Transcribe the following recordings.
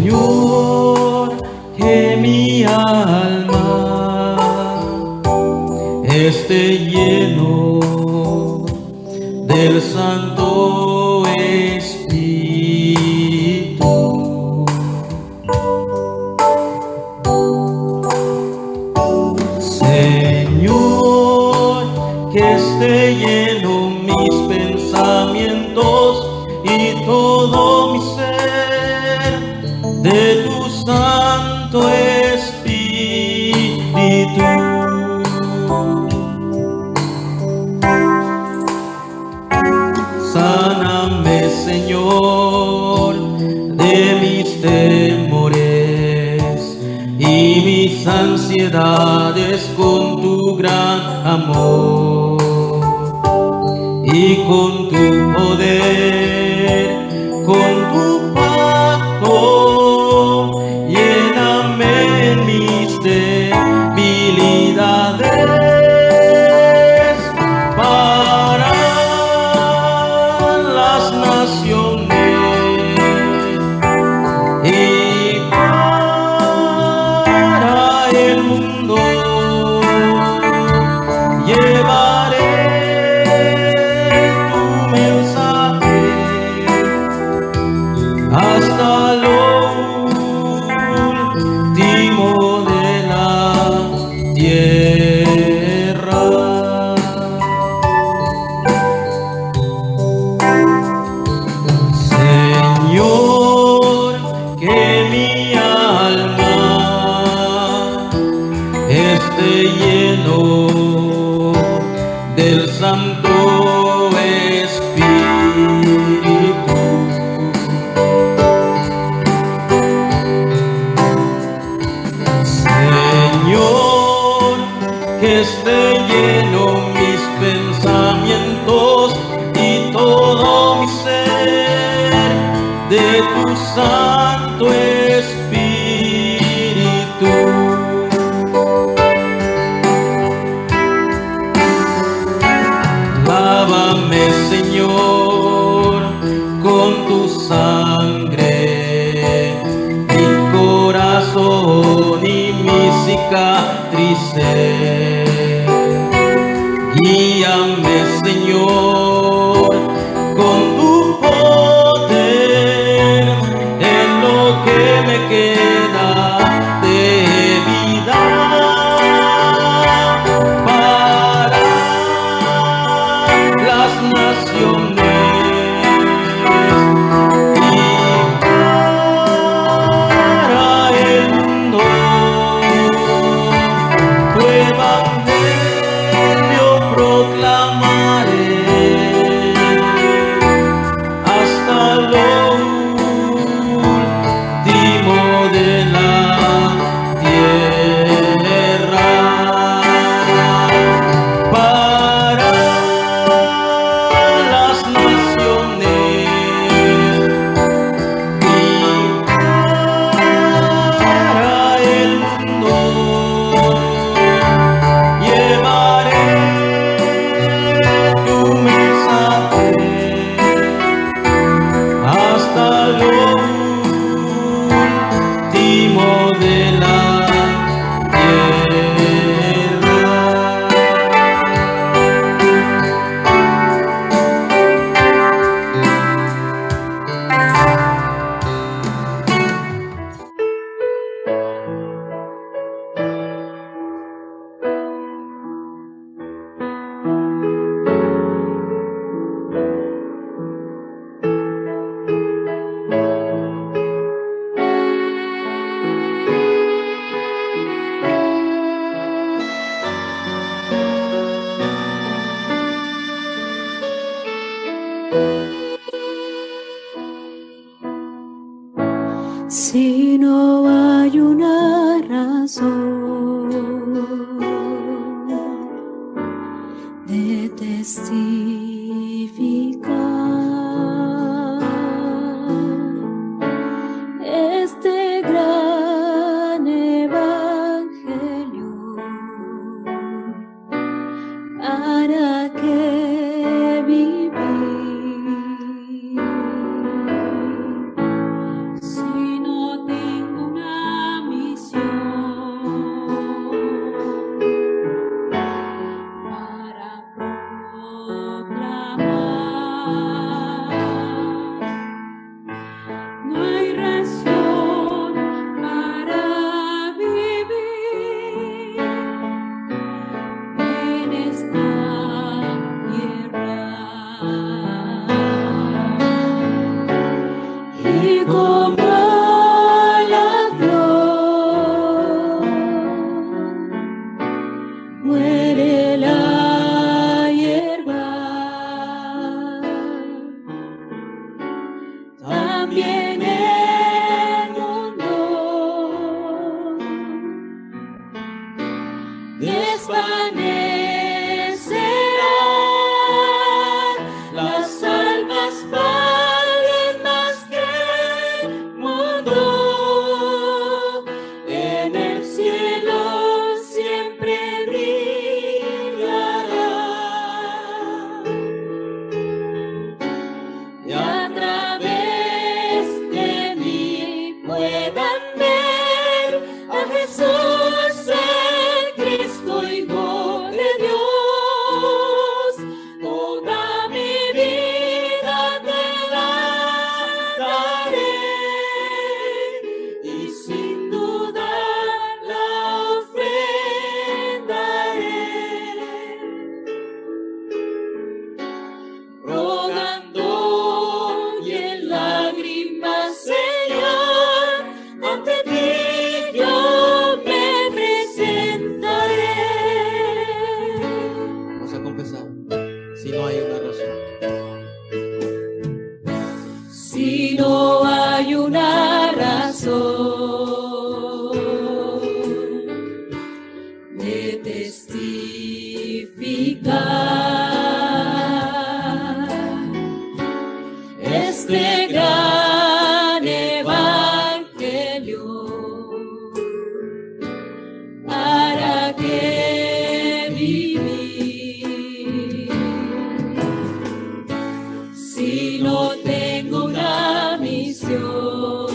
Señor, que mi alma esté lleno del Santo Espíritu. Señor, que esté lleno mis pensamientos y todo mi ser de tu Santo Espíritu. Sáname, Señor, de mis temores y mis ansiedades con tu gran amor y con tu poder, con tu pacto. Lléname en mis debilidades para las naciones y para el mundo. Llevaré tu mensaje hasta lo último de la tierra. Señor, que mi alma esté lleno del Santo Espíritu. Señor, que esté lleno mis pensamientos y todo mi ser de tu Santo Espíritu. Lávame, Señor, con tu sangre, mi corazón y mis cicatrices. Guíame, Señor, con tu poder en lo que me queda de vida para las naciones y para el mundo. Tu evangelio proclamaré hasta lo último de la tierra para las naciones y para el mundo. Llevaré tu mensaje hasta lo último de la tierra. Si no hay una razón de testificar este gran y como la flor muere la hierba, también el mundo desvanecerá. Las almas valen más que el mundo. En el cielo siempre brillará. Y a través de mí puedan ver a Jesús, el Cristo, Hijo de Dios. Toda mi vida te la daré y sin duda la ofrendaré, rogando y en lágrimas, Señor, ante ti yo me presentaré. Vamos a confesar, si no hay una razón. Si no hay una razón de testificar este gran evangelio, ¿para qué vivir? Si no tengo una misión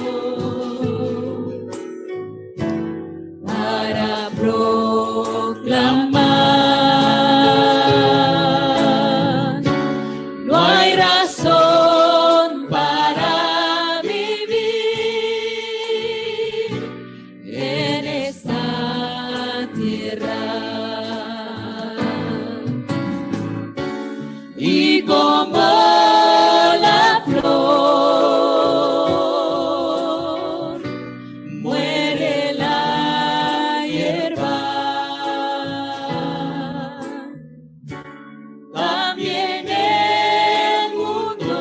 para proclamar, no hay razón para vivir en esta tierra. Y como la flor muere la hierba, también el mundo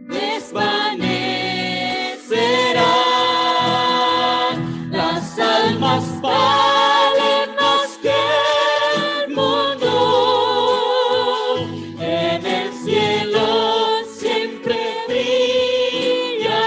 desvanecerá. Las almas valen más que el mundo. En el cielo siempre brillará.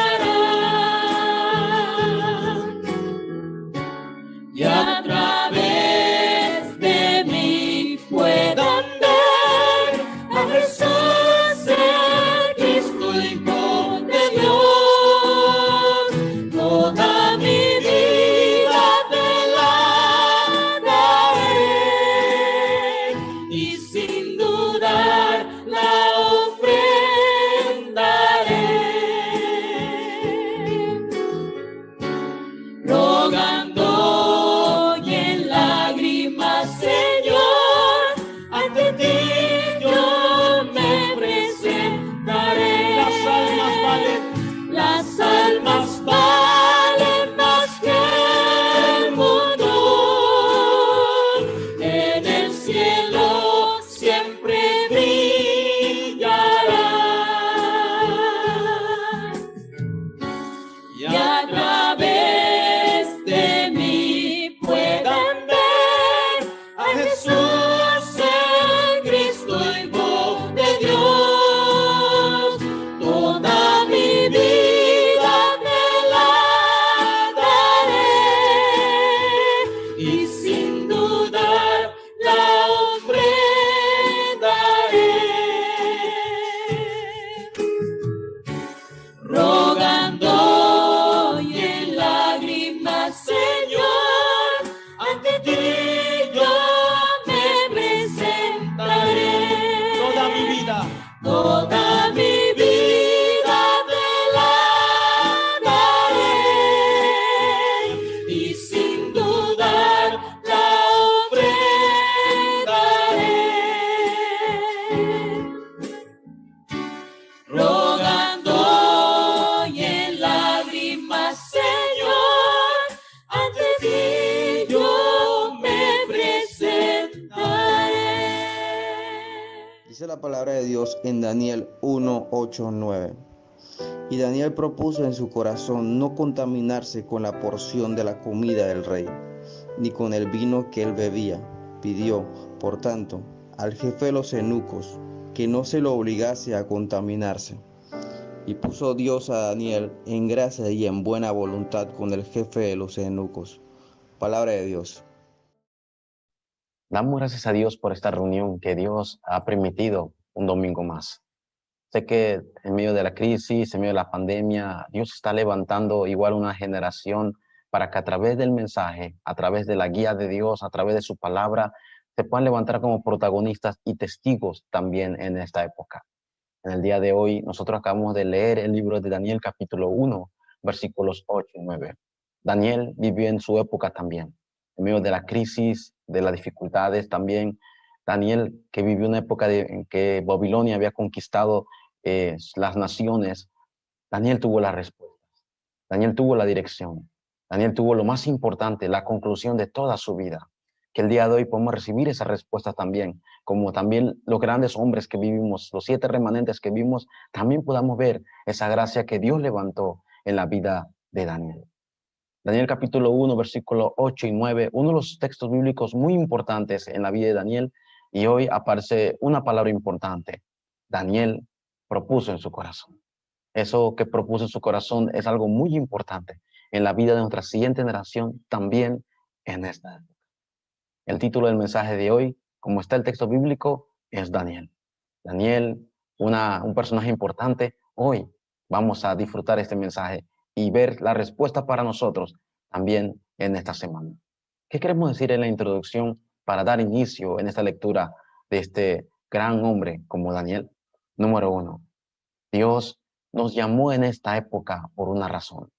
Y a través de mí puedan ver a Jesús, el Cristo, Hijo de Dios. Toda mi vida te la daré y sin dudar la ofrendaré, rogando y en lágrimas, Señor, ante ti yo me presentaré. Las almas valen más que el mundo. En el cielo siempre brillará. Y a través de mí puedan ver a Jesús, el Cristo, Hijo de Dios. Toda mi vida te la daré y sin dudar la ofrendaré, rogando y en lágrimas, Señor, ante ti yo me presentaré. Toda mi vida, Toda mi vida te la daré y sin dudar la ofrendaré. la palabra de Dios en Daniel 1, 8, 9. Y Daniel propuso en su corazón no contaminarse con la porción de la comida del rey, ni con el vino que él bebía. Pidió, por tanto, al jefe de los eunucos que no se lo obligase a contaminarse. Y puso Dios a Daniel en gracia y en buena voluntad con el jefe de los eunucos. Palabra de Dios. Damos gracias a Dios por esta reunión que Dios ha permitido un domingo más. Sé que en medio de la crisis, en medio de la pandemia, Dios está levantando igual una generación para que a través del mensaje, a través de la guía de Dios, a través de su palabra, se puedan levantar como protagonistas y testigos también en esta época. En el día de hoy, nosotros acabamos de leer el libro de Daniel, capítulo 1, versículos 8 y 9. Daniel vivió en su época también, en medio de la crisis, de las dificultades también. Daniel, que vivió una época en que Babilonia había conquistado las naciones, Daniel tuvo las respuestas. Daniel tuvo la dirección. Daniel tuvo lo más importante, la conclusión de toda su vida. Que el día de hoy podemos recibir esa respuesta también, como también los grandes hombres que vivimos, los 7 remanentes que vimos, también podamos ver esa gracia que Dios levantó en la vida de Daniel. Daniel capítulo 1, versículo 8 y 9, uno de los textos bíblicos muy importantes en la vida de Daniel, y hoy aparece una palabra importante. Daniel propuso en su corazón. Eso que propuso en su corazón es algo muy importante en la vida de nuestra siguiente generación, también en esta época. El título del mensaje de hoy, como está el texto bíblico, es Daniel. Daniel, un personaje importante. Hoy vamos a disfrutar este mensaje y ver la respuesta para nosotros también en esta semana. ¿Qué queremos decir en la introducción para dar inicio en esta lectura de este gran hombre como Daniel? Número 1, Dios nos llamó en esta época por una razón.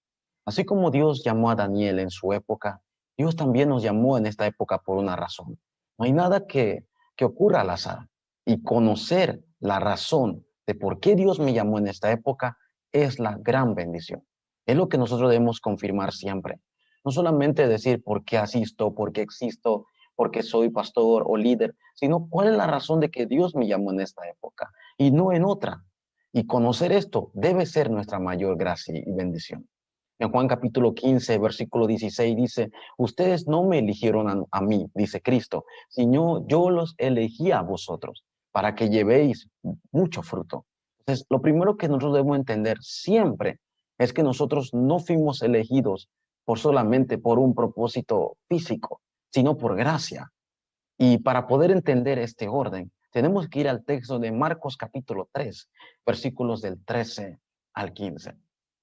Así como Dios llamó a Daniel en su época, Dios también nos llamó en esta época por una razón. No hay nada que ocurra al azar. Y conocer la razón de por qué Dios me llamó en esta época es la gran bendición. Es lo que nosotros debemos confirmar siempre. No solamente decir por qué asisto, por qué existo, por qué soy pastor o líder, sino cuál es la razón de que Dios me llamó en esta época y no en otra. Y conocer esto debe ser nuestra mayor gracia y bendición. En Juan capítulo 15, versículo 16 dice, ustedes no me eligieron a mí, dice Cristo, sino yo los elegí a vosotros para que llevéis mucho fruto. Entonces, lo primero que nosotros debemos entender siempre es que nosotros no fuimos elegidos solamente por un propósito físico, sino por gracia. Y para poder entender este orden, tenemos que ir al texto de Marcos capítulo 3, versículos del 13 al 15.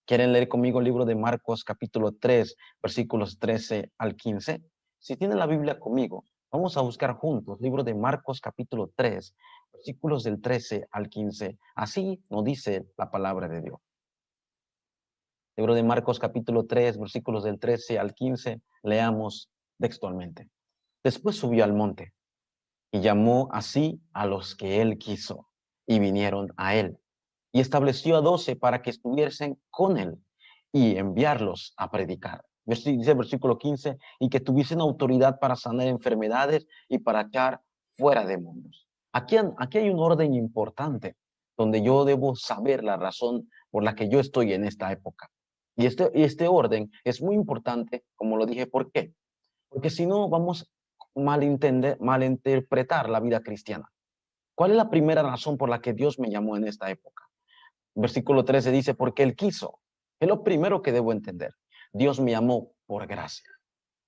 ¿Quieren leer conmigo el libro de Marcos capítulo 3, versículos 13 al 15? Si tienen la Biblia conmigo, vamos a buscar juntos el libro de Marcos capítulo 3, versículos del 13 al 15. Así nos dice la palabra de Dios. Libro de Marcos capítulo 3, versículos del 13 al 15, leamos textualmente. Después subió al monte y llamó así a los que él quiso y vinieron a él. Y estableció a 12 para que estuviesen con él y enviarlos a predicar. Dice el versículo 15, y que tuviesen autoridad para sanar enfermedades y para echar fuera demonios. Aquí hay un orden importante donde yo debo saber la razón por la que yo estoy en esta época. Y este orden es muy importante, como lo dije, ¿por qué? Porque si no vamos a malinterpretar la vida cristiana. ¿Cuál es la primera razón por la que Dios me llamó en esta época? Versículo 13 dice, porque Él quiso. Es lo primero que debo entender. Dios me llamó por gracia.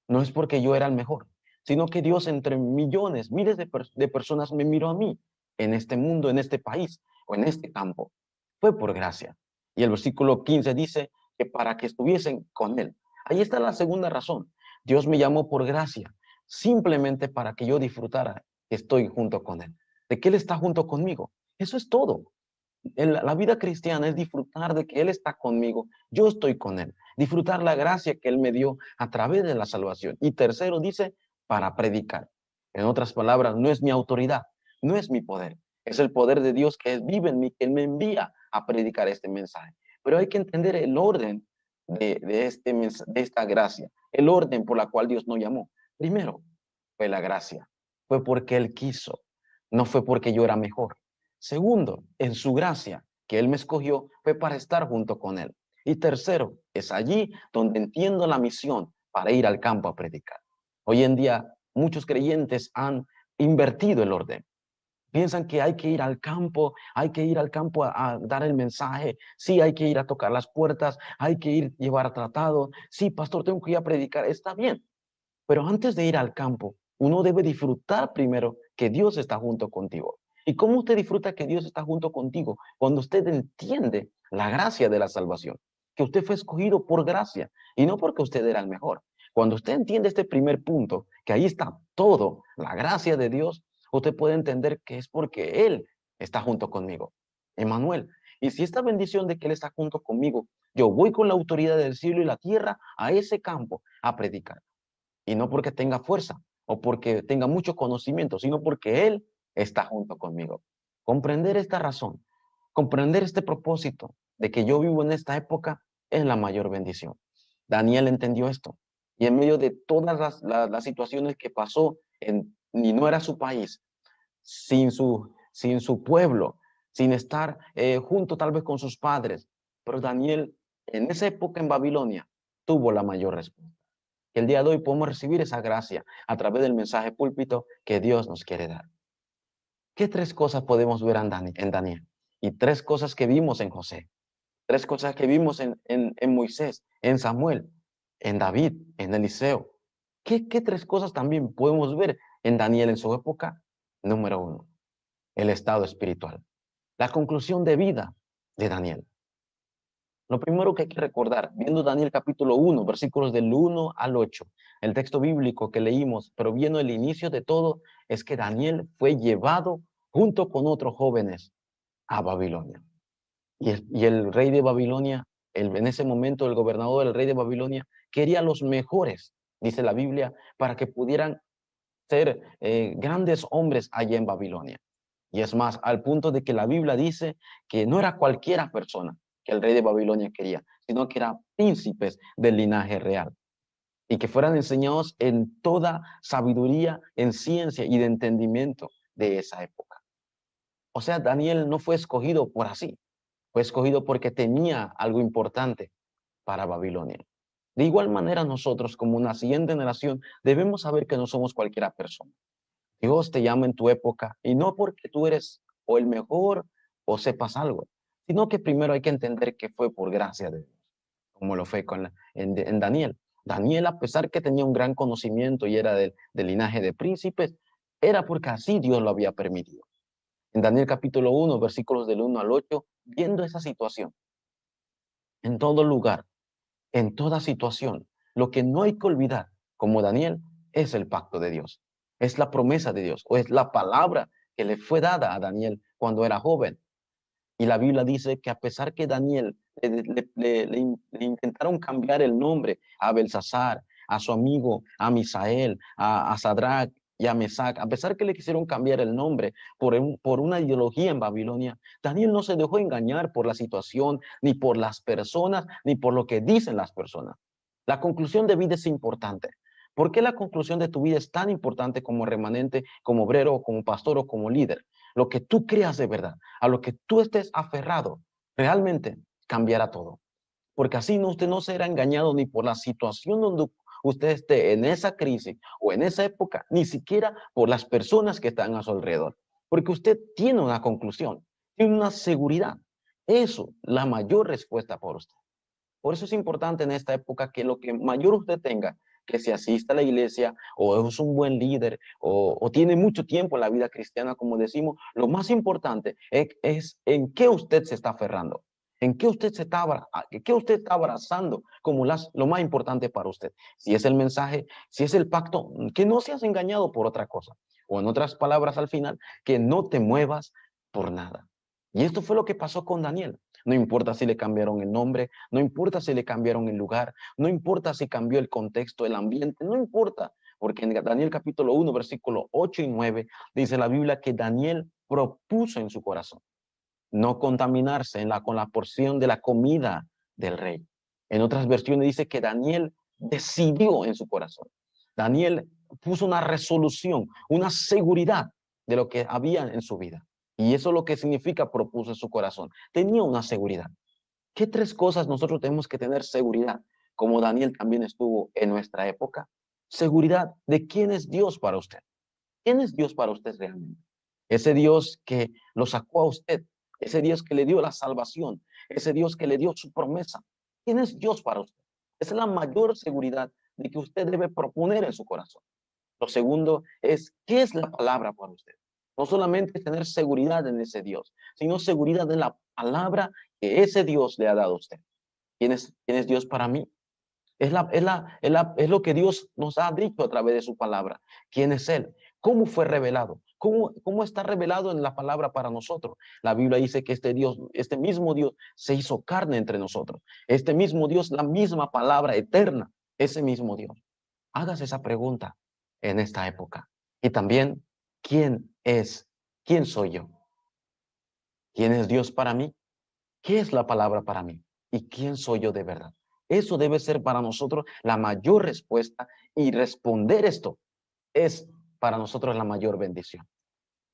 No es porque yo era el mejor, sino que Dios entre millones, miles de personas me miró a mí en este mundo, en este país o en este campo. Fue por gracia. Y el versículo 15 dice que para que estuviesen con Él. Ahí está la segunda razón. Dios me llamó por gracia, simplemente para que yo disfrutara que estoy junto con Él, de que Él está junto conmigo. Eso es todo. La vida cristiana es disfrutar de que Él está conmigo, yo estoy con Él, disfrutar la gracia que Él me dio a través de la salvación. Y tercero dice, para predicar. En otras palabras, no es mi autoridad, no es mi poder, es el poder de Dios que vive en mí, que Él me envía a predicar este mensaje. Pero hay que entender el orden de esta gracia, el orden por la cual Dios nos llamó. Primero, fue la gracia, fue porque Él quiso, no fue porque yo era mejor. Segundo, en su gracia, que Él me escogió, fue para estar junto con Él. Y tercero, es allí donde entiendo la misión para ir al campo a predicar. Hoy en día, muchos creyentes han invertido el orden. Piensan que hay que ir al campo, hay que ir al campo a dar el mensaje. Sí, hay que ir a tocar las puertas, hay que ir a llevar tratado. Sí, pastor, tengo que ir a predicar. Está bien. Pero antes de ir al campo, uno debe disfrutar primero que Dios está junto contigo. ¿Y cómo usted disfruta que Dios está junto contigo? Cuando usted entiende la gracia de la salvación, que usted fue escogido por gracia y no porque usted era el mejor. Cuando usted entiende este primer punto, que ahí está todo, la gracia de Dios, usted puede entender que es porque Él está junto conmigo. Emmanuel. Y si esta bendición de que Él está junto conmigo, yo voy con la autoridad del cielo y la tierra a ese campo a predicar. Y no porque tenga fuerza o porque tenga mucho conocimiento, sino porque Él está junto conmigo. Comprender esta razón, comprender este propósito de que yo vivo en esta época es la mayor bendición. Daniel entendió esto y en medio de todas las situaciones que pasó, ni no era su país, sin su pueblo, sin estar junto tal vez con sus padres, pero Daniel en esa época en Babilonia tuvo la mayor respuesta. Que el día de hoy podemos recibir esa gracia a través del mensaje púlpito que Dios nos quiere dar. ¿Qué tres cosas podemos ver en Daniel? Y tres cosas que vimos en José. Tres cosas que vimos en Moisés, en Samuel, en David, en Eliseo. ¿Qué tres cosas también podemos ver en Daniel en su época? Número uno, el estado espiritual. La conclusión de vida de Daniel. Lo primero que hay que recordar, viendo Daniel capítulo 1, versículos del 1 al 8, el texto bíblico que leímos, pero viendo el inicio de todo, es que Daniel fue llevado junto con otros jóvenes a Babilonia. Y el rey de Babilonia, en ese momento el gobernador del rey de Babilonia, quería los mejores, dice la Biblia, para que pudieran ser grandes hombres allá en Babilonia. Y es más, al punto de que la Biblia dice que no era cualquiera persona que el rey de Babilonia quería, sino que eran príncipes del linaje real. Y que fueran enseñados en toda sabiduría, en ciencia y de entendimiento de esa época. O sea, Daniel no fue escogido por así, fue escogido porque tenía algo importante para Babilonia. De igual manera, nosotros como una siguiente generación debemos saber que no somos cualquiera persona. Dios te llama en tu época y no porque tú eres o el mejor o sepas algo, sino que primero hay que entender que fue por gracia de Dios, como lo fue en Daniel. Daniel, a pesar que tenía un gran conocimiento y era del linaje de príncipes, era porque así Dios lo había permitido. En Daniel capítulo 1, versículos del 1 al 8, viendo esa situación, en todo lugar, en toda situación, lo que no hay que olvidar, como Daniel, es el pacto de Dios. Es la promesa de Dios, o es la palabra que le fue dada a Daniel cuando era joven. Y la Biblia dice que a pesar que Daniel le intentaron cambiar el nombre a Belsasar, a su amigo, a Misael, a Sadrach y a Mesac, a pesar que le quisieron cambiar el nombre por una ideología en Babilonia, Daniel no se dejó engañar por la situación, ni por las personas, ni por lo que dicen las personas. La conclusión de vida es importante. ¿Por qué la conclusión de tu vida es tan importante como remanente, como obrero, como pastor o como líder? Lo que tú creas de verdad, a lo que tú estés aferrado, realmente cambiará todo. Porque así usted no será engañado ni por la situación donde usted esté en esa crisis o en esa época, ni siquiera por las personas que están a su alrededor. Porque usted tiene una conclusión, tiene una seguridad. Eso, la mayor respuesta por usted. Por eso es importante en esta época que lo que mayor usted tenga, que se asista a la iglesia o es un buen líder o tiene mucho tiempo en la vida cristiana, como decimos, lo más importante es en qué usted se está aferrando, en qué usted qué usted está abrazando como lo más importante para usted. Si es el mensaje, si es el pacto, que no seas engañado por otra cosa. O en otras palabras al final, que no te muevas por nada. Y esto fue lo que pasó con Daniel. No importa si le cambiaron el nombre, no importa si le cambiaron el lugar, no importa si cambió el contexto, el ambiente, no importa. Porque en Daniel capítulo 1, versículo 8 y 9, dice la Biblia que Daniel propuso en su corazón no contaminarse con la porción de la comida del rey. En otras versiones dice que Daniel decidió en su corazón. Daniel puso una resolución, una seguridad de lo que había en su vida. Y eso es lo que significa propuso en su corazón. Tenía una seguridad. ¿Qué tres cosas nosotros tenemos que tener seguridad? Como Daniel también estuvo en nuestra época. Seguridad de quién es Dios para usted. ¿Quién es Dios para usted realmente? Ese Dios que lo sacó a usted. Ese Dios que le dio la salvación. Ese Dios que le dio su promesa. ¿Quién es Dios para usted? Esa es la mayor seguridad de que usted debe proponer en su corazón. Lo segundo es, ¿qué es la palabra para usted? No solamente tener seguridad en ese Dios, sino seguridad en la palabra que ese Dios le ha dado a usted. ¿Quién es Dios para mí? Es lo que Dios nos ha dicho a través de su palabra. ¿Quién es Él? ¿Cómo fue revelado? ¿Cómo está revelado en la palabra para nosotros? La Biblia dice que este Dios, este mismo Dios se hizo carne entre nosotros. Este mismo Dios, la misma palabra eterna, ese mismo Dios. Hágase esa pregunta en esta época. Y también, ¿quién es? ¿Quién soy yo? ¿Quién es Dios para mí? ¿Qué es la palabra para mí? ¿Y quién soy yo de verdad? Eso debe ser para nosotros la mayor respuesta, y responder esto es para nosotros la mayor bendición.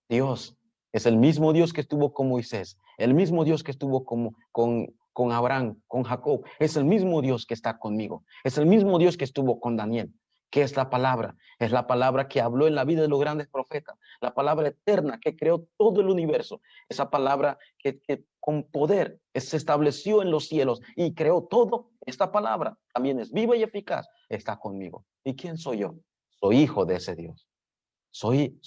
Dios es el mismo Dios que estuvo con Moisés, el mismo Dios que estuvo con Abraham, con Jacob, es el mismo Dios que está conmigo, es el mismo Dios que estuvo con Daniel. ¿Qué es la palabra? Es la palabra que habló en la vida de los grandes profetas, la palabra eterna que creó todo el universo, esa palabra que con poder se estableció en los cielos y creó todo. Esta palabra también es viva y eficaz, está conmigo. ¿Y quién soy yo? Soy hijo de ese Dios. Soy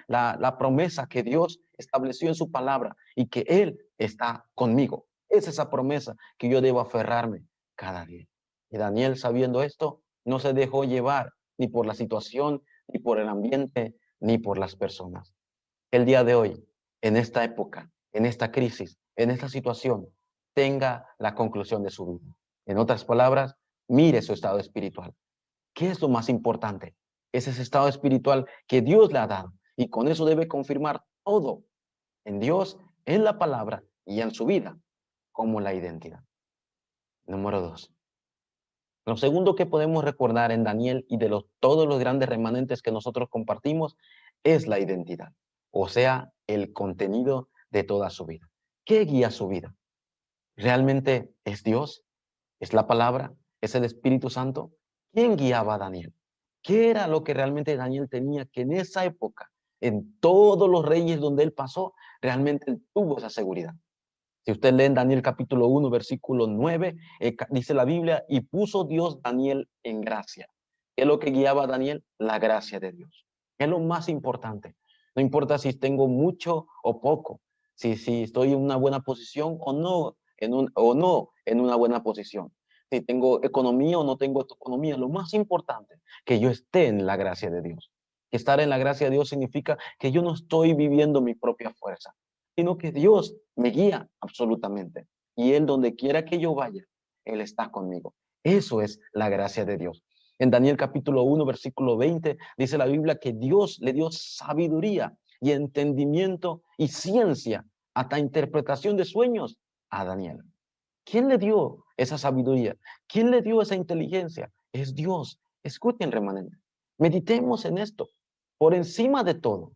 la promesa que Dios estableció en su palabra y que Él está conmigo. Es esa promesa que yo debo aferrarme cada día. Y Daniel, sabiendo esto, no se dejó llevar ni por la situación, ni por el ambiente, ni por las personas. El día de hoy, en esta época, en esta crisis, en esta situación, tenga la conclusión de su vida. En otras palabras, mire su estado espiritual. ¿Qué es lo más importante? Es ese estado espiritual que Dios le ha dado. Y con eso debe confirmar todo en Dios, en la palabra y en su vida, como la identidad. Número 2. Lo segundo que podemos recordar en Daniel y de todos los grandes remanentes que nosotros compartimos es la identidad. O sea, el contenido de toda su vida. ¿Qué guía su vida? ¿Realmente es Dios? ¿Es la palabra? ¿Es el Espíritu Santo? ¿Quién guiaba a Daniel? ¿Qué era lo que realmente Daniel tenía que en esa época, en todos los reyes donde él pasó, realmente él tuvo esa seguridad? Si usted lee en Daniel capítulo 1, versículo 9, dice la Biblia, y puso Dios Daniel en gracia. ¿Qué es lo que guiaba a Daniel? La gracia de Dios. Es lo más importante. No importa si tengo mucho o poco, si estoy en una buena posición o no en una buena posición. Si tengo economía o no tengo economía, lo más importante que yo esté en la gracia de Dios. Que estar en la gracia de Dios significa que yo no estoy viviendo mi propia fuerza, sino que Dios me guía absolutamente. Y Él, donde quiera que yo vaya, Él está conmigo. Eso es la gracia de Dios. En Daniel capítulo 1, versículo 20, dice la Biblia que Dios le dio sabiduría y entendimiento y ciencia, hasta interpretación de sueños a Daniel. ¿Quién le dio esa sabiduría? ¿Quién le dio esa inteligencia? Es Dios. Escuchen, remanente. Meditemos en esto. Por encima de todo,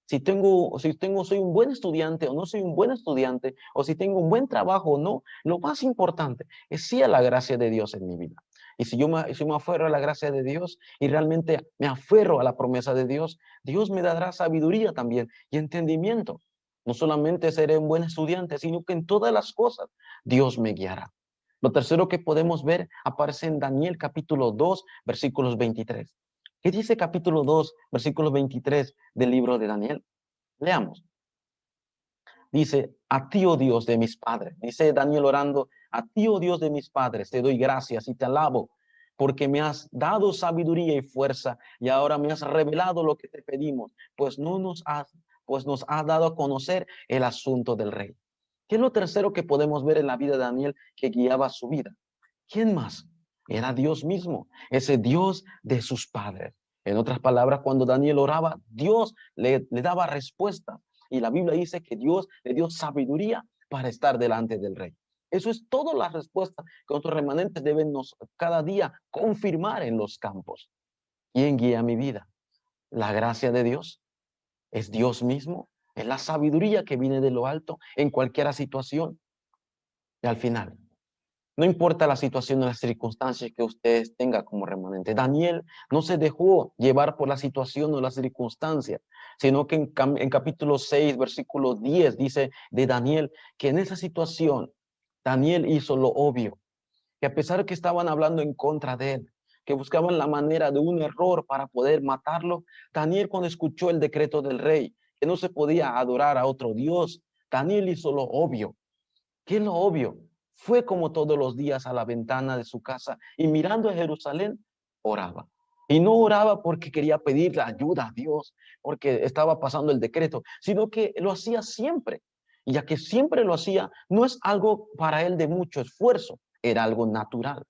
soy un buen estudiante o no soy un buen estudiante, o si tengo un buen trabajo o no, lo más importante es sí a la gracia de Dios en mi vida. Y si me aferro a la gracia de Dios y realmente me aferro a la promesa de Dios, Dios me dará sabiduría también y entendimiento. No solamente seré un buen estudiante, sino que en todas las cosas Dios me guiará. Lo tercero que podemos ver aparece en Daniel capítulo 2, versículos 23. ¿Qué dice capítulo 2, versículo 23 del libro de Daniel? Leamos. Dice, a ti, oh Dios de mis padres. Dice Daniel orando, a ti, oh Dios de mis padres, te doy gracias y te alabo, porque me has dado sabiduría y fuerza, y ahora me has revelado lo que te pedimos, pues nos has dado a conocer el asunto del rey. ¿Qué es lo tercero que podemos ver en la vida de Daniel que guiaba su vida? ¿Quién más? Era Dios mismo, ese Dios de sus padres. En otras palabras, cuando Daniel oraba, Dios le daba respuesta. Y la Biblia dice que Dios le dio sabiduría para estar delante del rey. Eso es toda la respuesta que otros remanentes deben cada día confirmar en los campos. ¿Quién guía mi vida? ¿La gracia de Dios? ¿Es Dios mismo? Es la sabiduría que viene de lo alto en cualquier situación. Y al final, no importa la situación o las circunstancias que ustedes tengan como remanente. Daniel no se dejó llevar por la situación o las circunstancias, sino que en capítulo 6, versículo 10 dice de Daniel que en esa situación Daniel hizo lo obvio, que a pesar de que estaban hablando en contra de él, que buscaban la manera de un error para poder matarlo, Daniel, cuando escuchó el decreto del rey, que no se podía adorar a otro Dios, Daniel hizo lo obvio. ¿Qué es lo obvio? Fue como todos los días a la ventana de su casa y mirando a Jerusalén, oraba. Y no oraba porque quería pedirle ayuda a Dios, porque estaba pasando el decreto, sino que lo hacía siempre. Y ya que siempre lo hacía, no es algo para él de mucho esfuerzo, era algo natural.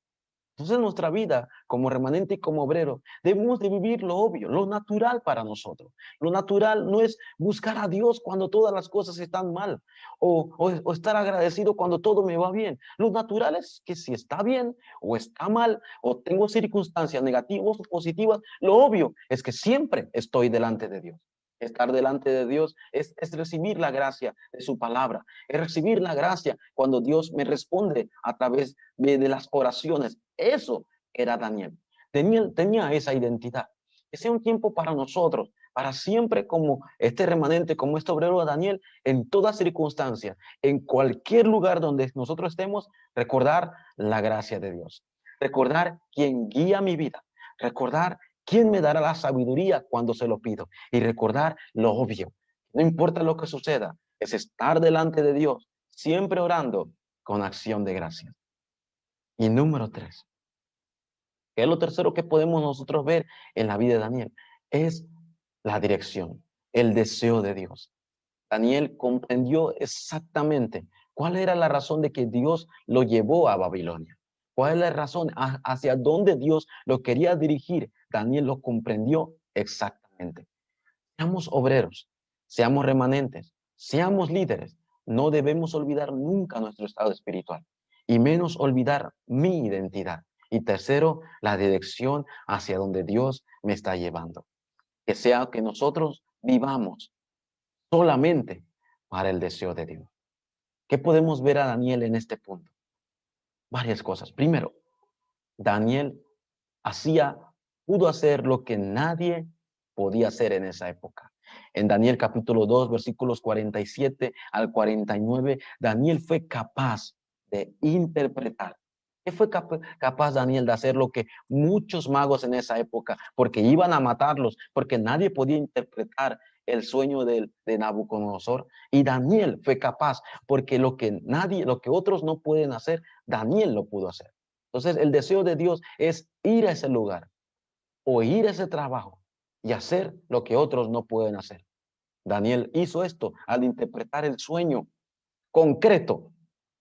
Entonces, en nuestra vida, como remanente y como obrero, debemos de vivir lo obvio, lo natural para nosotros. Lo natural no es buscar a Dios cuando todas las cosas están mal o estar agradecido cuando todo me va bien. Lo natural es que si está bien o está mal o tengo circunstancias negativas o positivas, lo obvio es que siempre estoy delante de Dios. Estar delante de Dios es recibir la gracia de su palabra, es recibir la gracia cuando Dios me responde a través de las oraciones. Eso era Daniel. Tenía esa identidad. Que sea un tiempo para nosotros, para siempre como este remanente, como este obrero de Daniel, en toda circunstancia, en cualquier lugar donde nosotros estemos, recordar la gracia de Dios. Recordar quién guía mi vida. Recordar quién me dará la sabiduría cuando se lo pido. Y recordar lo obvio. No importa lo que suceda, es estar delante de Dios, siempre orando con acción de gracias. Y número 3, que es lo tercero que podemos nosotros ver en la vida de Daniel, es la dirección, el deseo de Dios. Daniel comprendió exactamente cuál era la razón de que Dios lo llevó a Babilonia. ¿Cuál es la razón hacia dónde Dios lo quería dirigir? Daniel lo comprendió exactamente. Seamos obreros, seamos remanentes, seamos líderes. No debemos olvidar nunca nuestro estado espiritual y menos olvidar mi identidad. Y tercero, la dirección hacia donde Dios me está llevando. Que sea que nosotros vivamos solamente para el deseo de Dios. ¿Qué podemos ver a Daniel en este punto? Varias cosas. Primero, Daniel pudo hacer lo que nadie podía hacer en esa época. En Daniel capítulo 2, versículos 47 al 49, Daniel fue capaz de interpretar. ¿Qué fue capaz Daniel de hacer? Lo que muchos magos en esa época, porque iban a matarlos, porque nadie podía interpretar el sueño de Nabucodonosor. Y Daniel fue capaz, porque lo que otros no pueden hacer, Daniel lo pudo hacer. Entonces, el deseo de Dios es ir a ese lugar o ir a ese trabajo y hacer lo que otros no pueden hacer. Daniel hizo esto al interpretar el sueño concreto,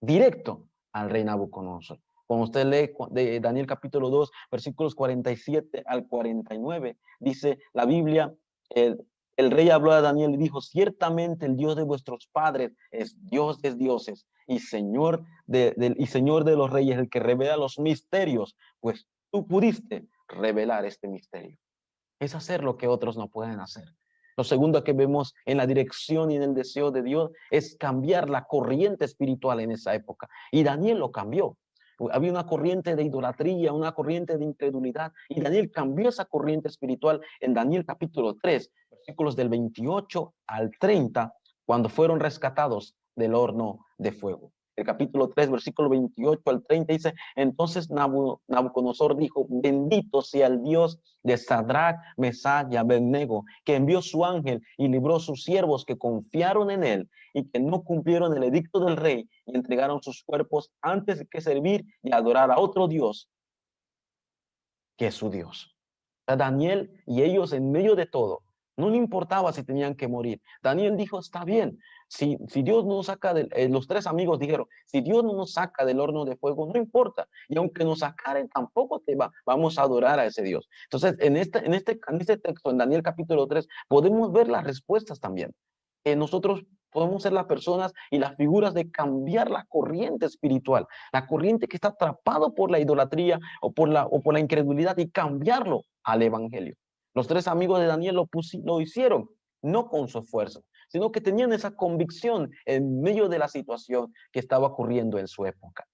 directo al rey Nabucodonosor. Cuando usted lee de Daniel capítulo 2, versículos 47 al 49, dice la Biblia, el rey habló a Daniel y dijo: ciertamente el Dios de vuestros padres es Dios de dioses y Señor de los reyes, el que revela los misterios, pues tú pudiste revelar este misterio. Es hacer lo que otros no pueden hacer. Lo segundo que vemos en la dirección y en el deseo de Dios es cambiar la corriente espiritual en esa época. Y Daniel lo cambió. Había una corriente de idolatría, una corriente de incredulidad, y Daniel cambió esa corriente espiritual en Daniel capítulo 3, versículos del 28 al 30, cuando fueron rescatados del horno de fuego. El capítulo 3, versículo 28 al 30 dice: entonces Nabucodonosor dijo: bendito sea el Dios de Sadrach, Mesach y Abednego, que envió su ángel y libró sus siervos que confiaron en él y que no cumplieron el edicto del rey y entregaron sus cuerpos antes que servir y adorar a otro Dios que es su Dios. Daniel y ellos, en medio de todo, no le importaba si tenían que morir. Daniel dijo: está bien, si Dios no nos saca los tres amigos dijeron: si Dios no nos saca del horno de fuego, no importa, y aunque nos sacaren, tampoco vamos a adorar a ese Dios. Entonces, en este texto, en Daniel capítulo 3, podemos ver las respuestas también. Nosotros podemos ser las personas y las figuras de cambiar la corriente espiritual, la corriente que está atrapado por la idolatría o por la incredulidad, y cambiarlo al evangelio. Los tres amigos de Daniel lo hicieron, no con su esfuerzo, sino que tenían esa convicción en medio de la situación que estaba ocurriendo en su época.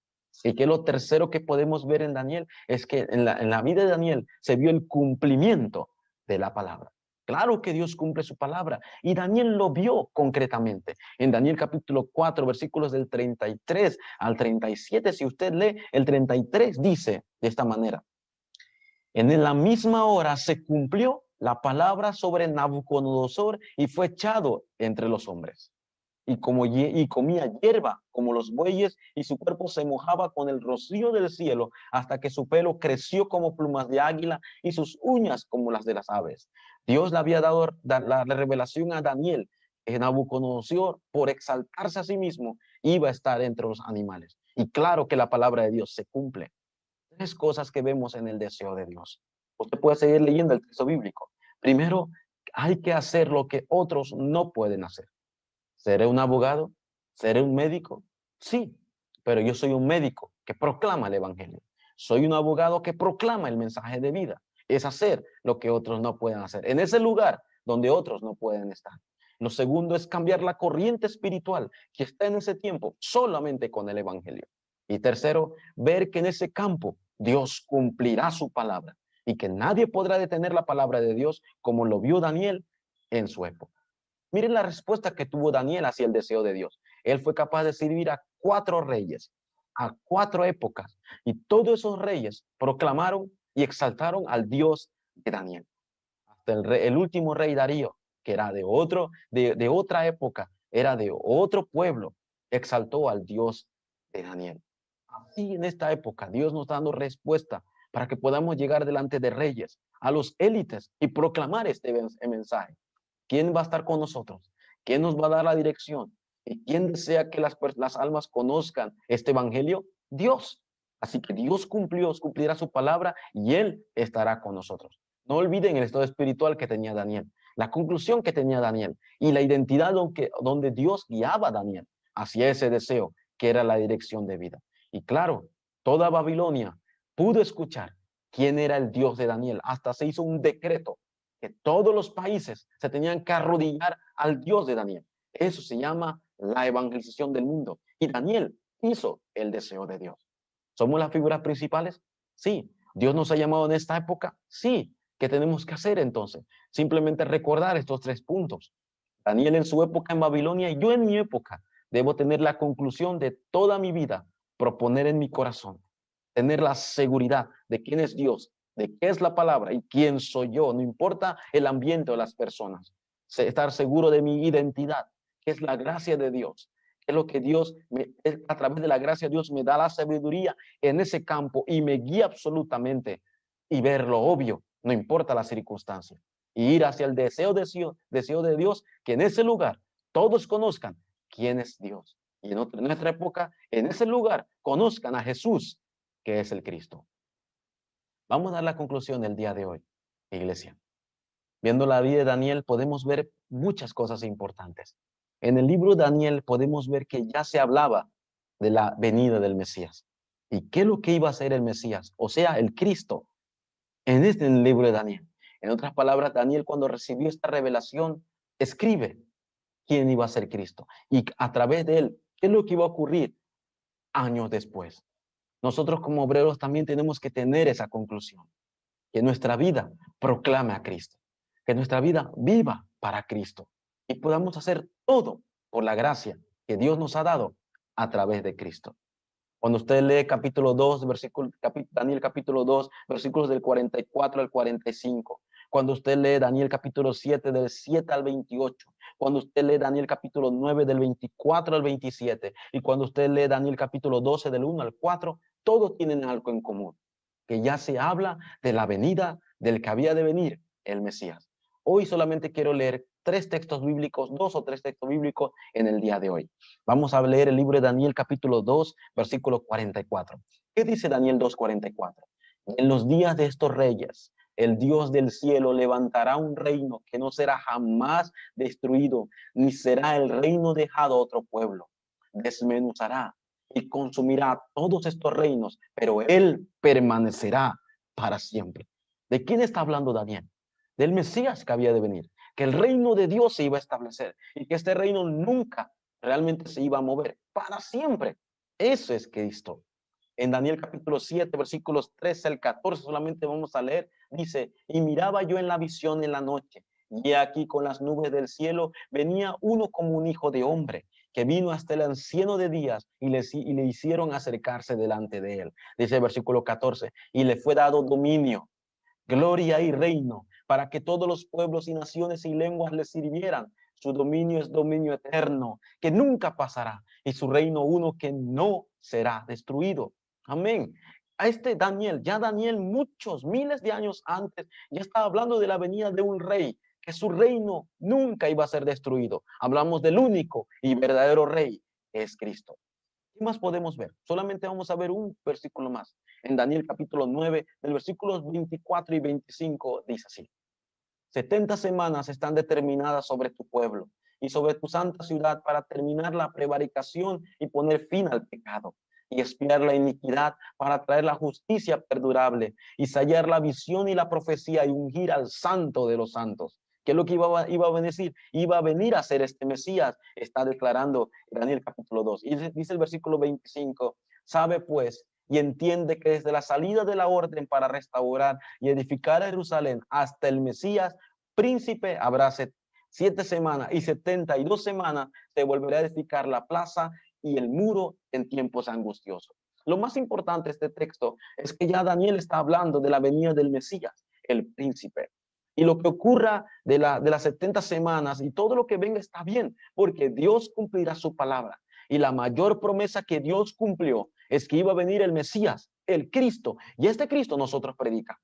Y que lo tercero que podemos ver en Daniel es que en la vida de Daniel se vio el cumplimiento de la palabra. Claro que Dios cumple su palabra y Daniel lo vio concretamente. En Daniel capítulo 4, versículos del 33 al 37, si usted lee el 33, dice de esta manera: en la misma hora se cumplió la palabra sobre Nabucodonosor y fue echado entre los hombres. Y comía hierba como los bueyes, y su cuerpo se mojaba con el rocío del cielo, hasta que su pelo creció como plumas de águila y sus uñas como las de las aves. Dios le había dado la revelación a Daniel que Nabucodonosor, por exaltarse a sí mismo, iba a estar entre los animales. Y claro que la palabra de Dios se cumple. Tres cosas que vemos en el deseo de Dios. Usted puede seguir leyendo el texto bíblico. Primero, hay que hacer lo que otros no pueden hacer. ¿Seré un abogado? ¿Seré un médico? Sí, pero yo soy un médico que proclama el evangelio. Soy un abogado que proclama el mensaje de vida. Es hacer lo que otros no pueden hacer, en ese lugar donde otros no pueden estar. Lo segundo es cambiar la corriente espiritual que está en ese tiempo solamente con el evangelio. Y tercero, ver que en ese campo Dios cumplirá su palabra y que nadie podrá detener la palabra de Dios como lo vio Daniel en su época. Miren la respuesta que tuvo Daniel hacia el deseo de Dios. Él fue capaz de servir a 4 reyes, a 4 épocas, y todos esos reyes proclamaron y exaltaron al Dios de Daniel. Hasta el último rey Darío, que era de otra época, era de otro pueblo, exaltó al Dios de Daniel. Así en esta época Dios nos está dando respuesta para que podamos llegar delante de reyes, a los élites, y proclamar este mensaje. ¿Quién va a estar con nosotros? ¿Quién nos va a dar la dirección? ¿Y quién desea que las almas conozcan este evangelio? Dios. Así que Dios cumplirá su palabra y Él estará con nosotros. No olviden el estado espiritual que tenía Daniel, la conclusión que tenía Daniel y la identidad donde Dios guiaba a Daniel hacia ese deseo que era la dirección de vida. Y claro, toda Babilonia pudo escuchar quién era el Dios de Daniel. Hasta se hizo un decreto que todos los países se tenían que arrodillar al Dios de Daniel. Eso se llama la evangelización del mundo. Y Daniel hizo el deseo de Dios. ¿Somos las figuras principales? Sí. ¿Dios nos ha llamado en esta época? Sí. ¿Qué tenemos que hacer entonces? Simplemente recordar estos 3 puntos. Daniel en su época en Babilonia y yo en mi época debo tener la conclusión de toda mi vida, proponer en mi corazón, tener la seguridad de quién es Dios, de qué es la palabra y quién soy yo. No importa el ambiente o las personas. Estar seguro de mi identidad, que es la gracia de Dios. Es lo que a través de la gracia de Dios me da la sabiduría en ese campo y me guía absolutamente, y ver lo obvio, no importa la circunstancia. Y ir hacia el deseo de Dios, que en ese lugar todos conozcan quién es Dios. Y en nuestra época, en ese lugar, conozcan a Jesús, que es el Cristo. Vamos a dar la conclusión del día de hoy, iglesia. Viendo la vida de Daniel podemos ver muchas cosas importantes. En el libro de Daniel podemos ver que ya se hablaba de la venida del Mesías. ¿Y qué es lo que iba a hacer el Mesías? O sea, el Cristo, en el libro de Daniel. En otras palabras, Daniel, cuando recibió esta revelación, escribe quién iba a ser Cristo. Y a través de él, ¿qué es lo que iba a ocurrir años después? Nosotros como obreros también tenemos que tener esa conclusión. Que nuestra vida proclame a Cristo. Que nuestra vida viva para Cristo. Y podamos hacer todo por la gracia que Dios nos ha dado a través de Cristo. Cuando usted lee capítulo 2, Daniel capítulo 2, versículos del 44 al 45. Cuando usted lee Daniel capítulo 7, del 7 al 28. Cuando usted lee Daniel capítulo 9, del 24 al 27. Y cuando usted lee Daniel capítulo 12, del 1 al 4, todos tienen algo en común. Que ya se habla de la venida del que había de venir, el Mesías. Hoy solamente quiero leer 2 o 3 textos bíblicos en el día de hoy. Vamos a leer el libro de Daniel capítulo 2, versículo 44. ¿Qué dice Daniel 2, 44? En los días de estos reyes, el Dios del cielo levantará un reino que no será jamás destruido, ni será el reino dejado a otro pueblo. Desmenuzará y consumirá todos estos reinos, pero él permanecerá para siempre. ¿De quién está hablando Daniel? Del Mesías que había de venir. que el reino de Dios se iba a establecer y que este reino nunca realmente se iba a mover para siempre. Eso es Cristo. En Daniel capítulo 7, versículos 13 al 14, solamente vamos a leer, dice, y miraba yo en la visión en la noche, y aquí con las nubes del cielo venía uno como un hijo de hombre, que vino hasta el anciano de días y le hicieron acercarse delante de él. Dice el versículo 14, y le fue dado dominio, gloria y reino, para que todos los pueblos y naciones y lenguas le sirvieran. Su dominio es dominio eterno, que nunca pasará, y su reino uno que no será destruido. Amén. A este Daniel, ya Daniel muchos, miles de años antes, ya estaba hablando de la venida de un rey, que su reino nunca iba a ser destruido. Hablamos del único y verdadero rey, que es Cristo. ¿Qué más podemos ver? Solamente vamos a ver un versículo más. En Daniel capítulo 9, del versículos 24 y 25, dice así. 70 semanas están determinadas sobre tu pueblo y sobre tu santa ciudad para terminar la prevaricación y poner fin al pecado y expiar la iniquidad para traer la justicia perdurable y sellar la visión y la profecía y ungir al santo de los santos. ¿Qué es lo que iba a decir? Iba a venir a ser este Mesías, está declarando Daniel capítulo 2. Y dice el versículo 25, sabe pues y entiende que desde la salida de la orden para restaurar y edificar a Jerusalén hasta el Mesías, príncipe, habrá 7 semanas y 72 semanas se volverá a edificar la plaza y el muro en tiempos angustiosos. Lo más importante de este texto es que ya Daniel está hablando de la venida del Mesías, el príncipe. Y lo que ocurra de las 70 semanas y todo lo que venga está bien, porque Dios cumplirá su palabra. Y la mayor promesa que Dios cumplió es que iba a venir el Mesías, el Cristo. Y este Cristo nosotros predicamos.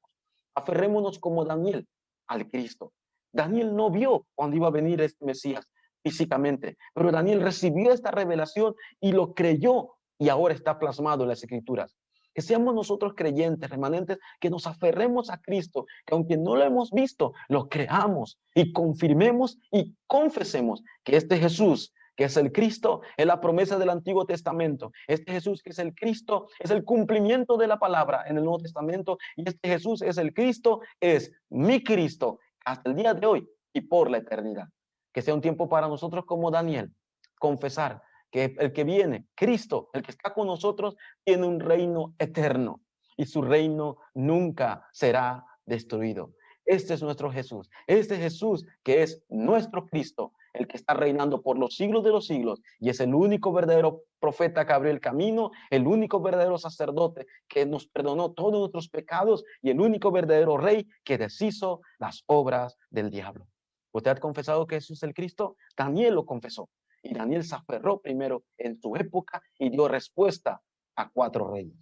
Aferrémonos como Daniel al Cristo. Daniel no vio cuando iba a venir este Mesías físicamente, pero Daniel recibió esta revelación y lo creyó y ahora está plasmado en las Escrituras. Que seamos nosotros creyentes, remanentes, que nos aferremos a Cristo, que aunque no lo hemos visto, lo creamos y confirmemos y confesemos que este Jesús, que es el Cristo, es la promesa del Antiguo Testamento. Este Jesús, que es el Cristo, es el cumplimiento de la palabra en el Nuevo Testamento. Y este Jesús es el Cristo, es mi Cristo, hasta el día de hoy y por la eternidad. Que sea un tiempo para nosotros como Daniel, confesar que el que viene, Cristo, el que está con nosotros, tiene un reino eterno y su reino nunca será destruido. Este es nuestro Jesús. Este Jesús que es nuestro Cristo, el que está reinando por los siglos de los siglos y es el único verdadero profeta que abrió el camino, el único verdadero sacerdote que nos perdonó todos nuestros pecados y el único verdadero rey que deshizo las obras del diablo. ¿Usted ha confesado que Jesús es el Cristo? Daniel lo confesó. Y Daniel se aferró primero en su época y dio respuesta a 4 reyes.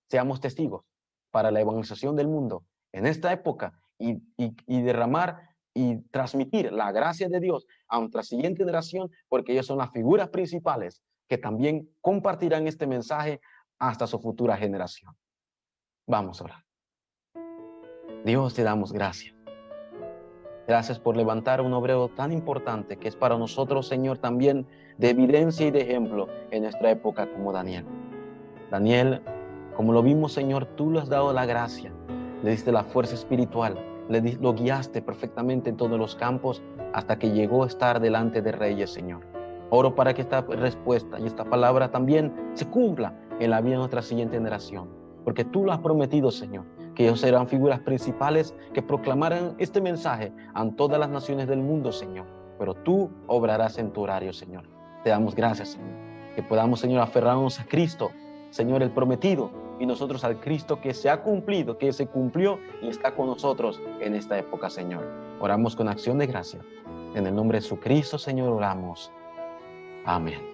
Seamos testigos para la evangelización del mundo en esta época y derramar y transmitir la gracia de Dios a nuestra siguiente generación, porque ellos son las figuras principales que también compartirán este mensaje hasta su futura generación. Vamos a orar. Dios, te damos gracias. Gracias por levantar un obrero tan importante que es para nosotros, Señor, también de evidencia y de ejemplo en nuestra época como Daniel. Daniel, como lo vimos, Señor, tú le has dado la gracia, le diste la fuerza espiritual, lo guiaste perfectamente en todos los campos hasta que llegó a estar delante de reyes, Señor. Oro para que esta respuesta y esta palabra también se cumpla en la vida de nuestra siguiente generación, porque tú lo has prometido, Señor, que ellos serán figuras principales que proclamarán este mensaje a todas las naciones del mundo, Señor. Pero tú obrarás en tu horario, Señor. Te damos gracias, Señor. Que podamos, Señor, aferrarnos a Cristo, Señor, el prometido, y nosotros al Cristo que se ha cumplido, que se cumplió y está con nosotros en esta época, Señor. Oramos con acción de gracia. En el nombre de Jesucristo, Señor, oramos. Amén.